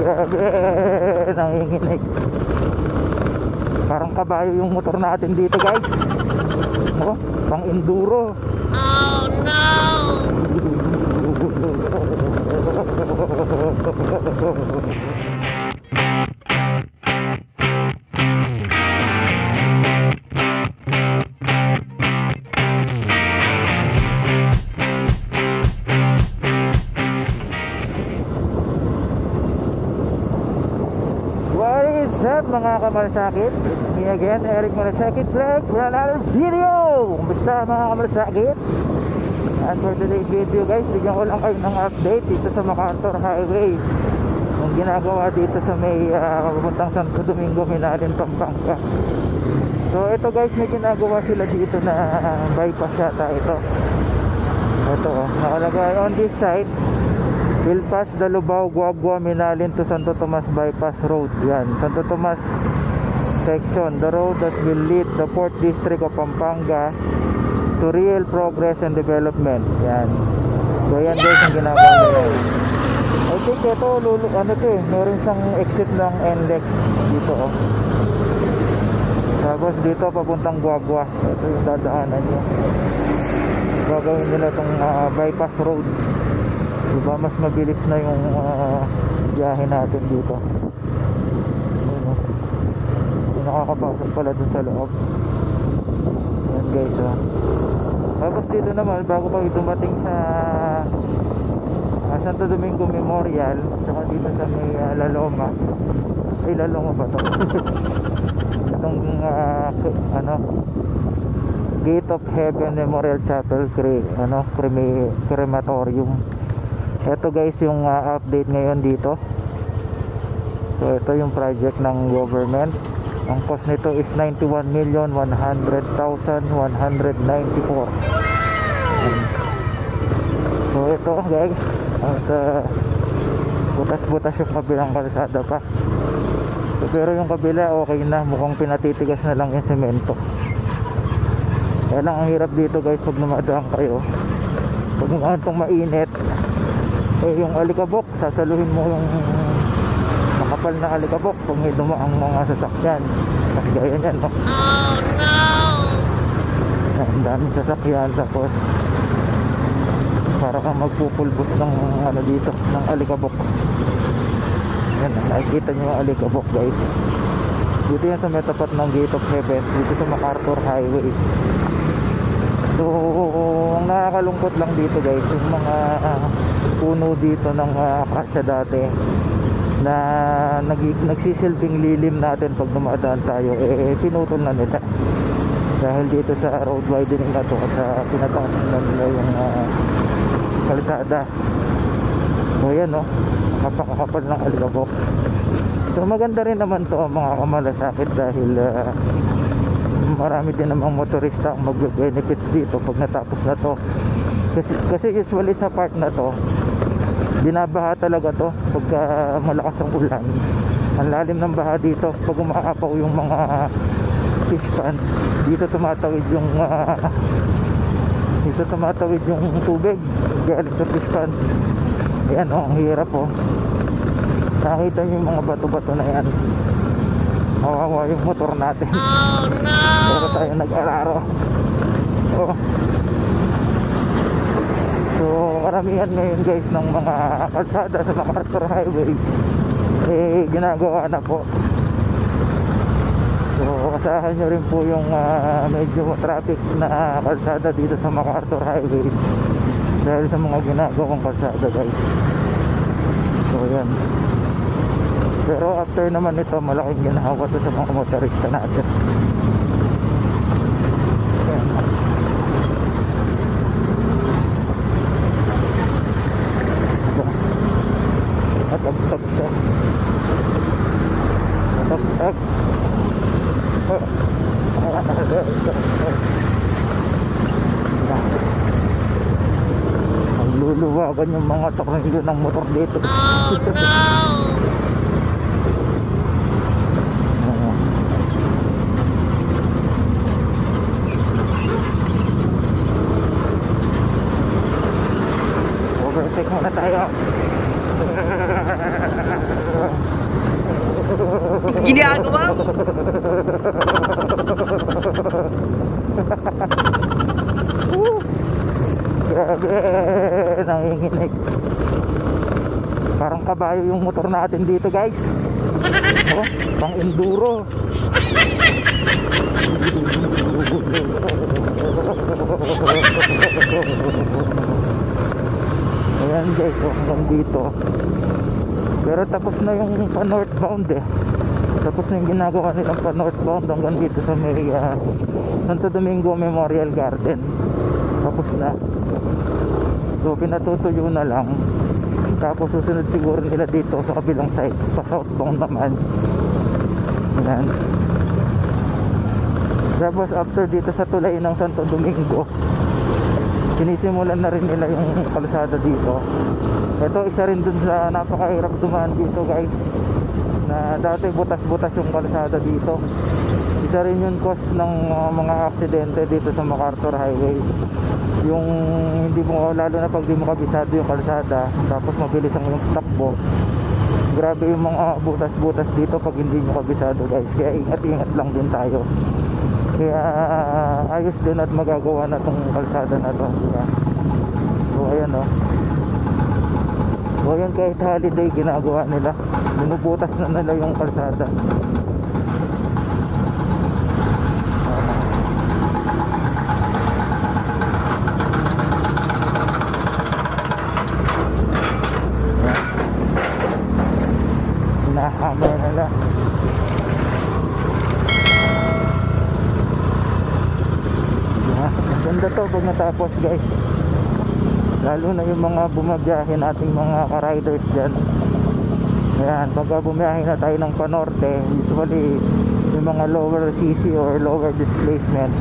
Grabe, nanginginig. Parang kabayo yung motor natin dito guys. Oh, pang enduro. Oh no! What's up mga kamalasakit? It's me again, Eric Malasakit Vlog for another video! Kumusta mga kamalasakit? And for today's video guys, bigyan ko lang kayo ng update dito sa MacArthur Highway. Yung ginagawa dito sa may papuntang Santo Domingo, Minalin, Pampanga. So ito guys, may ginagawa sila dito na bypass yata ito. Ito nakalagay on this side, will pass the Lubao, Guagua, Minalin to Santo Tomas Bypass Road. Yan, Santo Tomas section, the road that will lead the 4th District of Pampanga to real progress and development. Yan. So yan guys ang ginagawa nila. I think ito, meron siyang exit ng NLEX dito Tapos dito papuntang Guagua. Ito yung dadaanan nyo. Gagawin nila itong bypass road. Diba mas mabilis na yung biyahe natin dito. Yung nakakapasok pala dun sa loob. Yan guys Tapos dito naman, bago kayo dumating sa Santo Domingo Memorial, tsaka dito sa may Laloma. Ay, Laloma ba to? Itong Gate of Heaven Memorial Chapel Crematorium. Ito guys yung update ngayon dito. So ito yung project ng government. Ang cost nito is 91,100,194. So ito guys, at butas-butas yung kabilang kalsada pa. So, pero yung kabila okay na, mukhang pinatitigas na lang yung semento. Kaya lang ang hirap dito guys pag dumadaan kayo. Pag itong mainit, yung alikabok, sasaluhin mo yung makapal na alikabok pag may dumaang mga sasakyan. Kasi gaya yan Oh no! Ang daming sasakyan, tapos para kang magpupulbos ng dito, ng alikabok. Yan, nakikita nyo yung alikabok guys. Dito yan sa may tapat ng Gate of Heaven, dito sa MacArthur Highway. So ang nakakalungkot lang dito guys, yung mga puno dito ng akasya dati na nagsisilbing lilim natin pag dumadaan tayo, pinutol na nila dahil dito sa road widening na to at pinataas na nila yung kalsada. So yan kapakakapal ng alikabok. So maganda rin naman to mga kamalasakit dahil marami din namang motorista ang mag-benefits dito pag natapos na to. Kasi usually sa part na to, binabaha talaga to pagka malakas ang ulan. Ang lalim ng baha dito pag umaapaw yung mga fish pan. Dito tumatawid yung tubig galing sa fish pan. Ayan ang hirap nakita nyo yung mga bato-bato na yan. Kawawa yung motor natin. Oh no! Pero tayo nag-araro. So karamihan ngayon guys ng mga kalsada sa MacArthur Highway ginagawa na po. So asahan nyo rin po yung medyo traffic na kalsada dito sa MacArthur Highway dahil sa mga ginagawang kalsada guys. So yan. Pero after naman ito, malaking ginawa to sa mga motorista natin. Atag-tag. Ang luluwagan yung mga tornilyo ng motor dito. Oh no! Overtake muna tayo. ginagawa mo? Grabe, nanginginig. Parang kabayo yung motor natin dito, guys. Oh, pang enduro. Ayan guys, oh, hanggang dito. Pero tapos na yung pa-northbound eh. Tapos na yung ginagawa nilang pa-northbound hanggang dito sa may Santo Domingo Memorial Garden. Tapos na. So pinatutuyo na lang. Tapos susunod siguro nila dito sa kabilang side, pa southbound naman. Ayan. Tapos after dito sa tulay ng Santo Domingo, sinisimulan na rin nila yung kalsada dito. Ito isa rin dun sa napakahirap dumaan dito guys, na dati butas-butas yung kalsada dito. Isa rin yung cause ng mga aksidente dito sa MacArthur Highway, yung hindi mo, lalo na pag di mo kabisado yung kalsada, tapos mabilis ang yung takbo. Grabe yung mga butas-butas dito pag hindi nyo kabisado guys. Kaya ingat-ingat lang din tayo. Kaya ayos din at magagawa na tong kalsada na to, diba? So ayan o. So ayan, kahit holiday ginagawa nila, binubutas na nila yung kalsada. Hinahammer nila. Ganda to pag natapos guys, lalo na yung mga bumabiyahe nating mga ka-riders dyan. Ayan, pagka bumiyahe na tayo ng panorte, usually yung mga lower CC or lower displacement,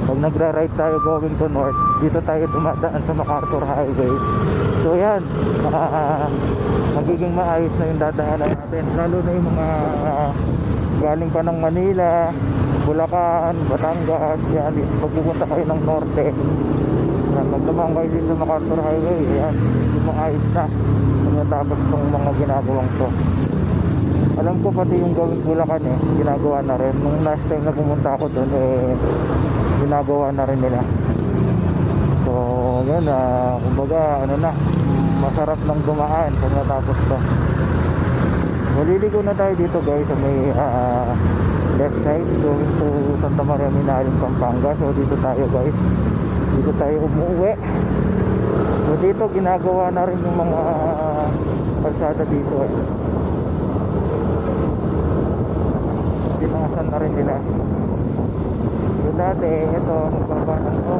pag nagra-ride tayo going to north, dito tayo dumadaan sa MacArthur Highway. So yan, magiging maayos na yung dadaanan natin, lalo na yung mga galing pa ng Manila, Bulacan, Batangas. Yan, pag pupunta kayo ng norte, magdamang kayo dito sa MacArthur Highway. Yan, yung maayos na tapos itong mga ginagawang to. Alam ko pati yung gawing Bulacan ginagawa na rin. Nung last time na pumunta ako doon ginagawa na rin nila. So yun, kumbaga ano na, masarap ng dumaan pag natapos to. Maliligo na tayo dito guys sa may left side going to Santa Maria Minaling, Pampanga. So dito tayo guys, dito tayo umuwi. So dito ginagawa na rin yung mga kalsada dito Tinangasan na rin nila. So dati ito magbaba ng to,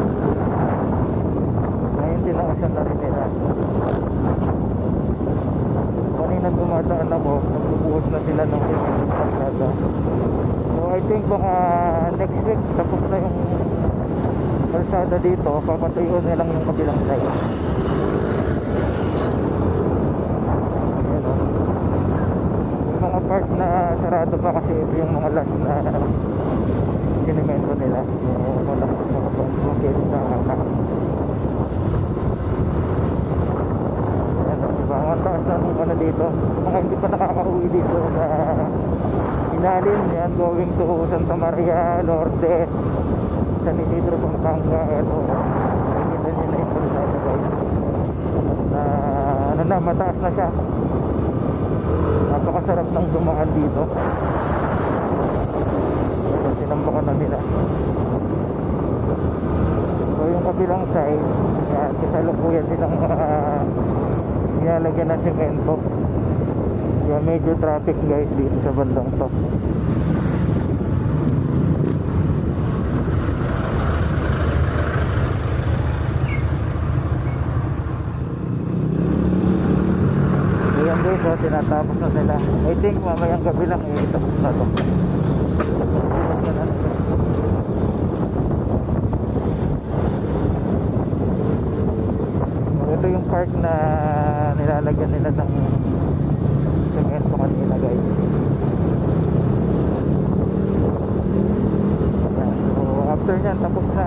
ngayon tinangasan na rin nila. Kanina dumadaan ako, nagbubuhos na sila ng kalsada. So I think baka next week tapos na yung kalsada dito, papatuyo na lang yung kabilang side. Ayan o. Yung mga part na sarado pa kasi ito yung mga last na sinimento nila. Yung malapit na kapag na kaka. Ang taas na nung ano dito, mga hindi pa nakakauwi dito sa ilalim. Yan, going to Santa Maria, Lourdes, San Isidro, Pampanga. Ito, nakikita nyo na yung kalsada guys, na ano na, mataas na siya. Napakasarap ng dumaan dito. Ito, sinambakan na nila. So yung kabilang side, yan, kasalukuyan silang nilalagyan na semento. Kaya medyo traffic guys dito sa bandang to. Ayan guys, tinatapos na sila. I think mamayang gabi lang itapos na to. Ito yung park na nilalagyan nila ng semento kanina guys. So after nyan tapos na.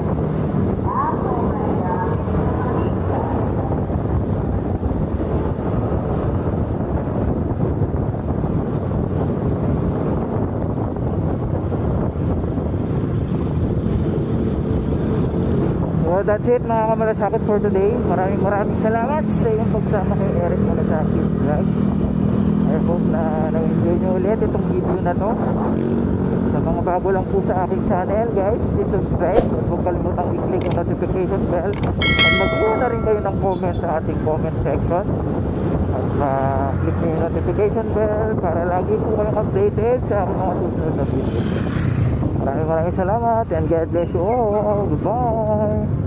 that's it mga kamalasakit for today. Maraming salamat sa iyong pagsama kay Eric Malasakit, guys. I hope na na-enjoy nyo ulit itong video na to. Sa mga bago lang po sa aking channel, guys, please subscribe. Huwag kalimutang i-click yung notification bell. At mag-iwan na rin kayo ng comment sa ating comment section. At click nyo yung notification bell para lagi po kayong updated sa aking mga susunod na video. Maraming salamat and God bless you all. Goodbye.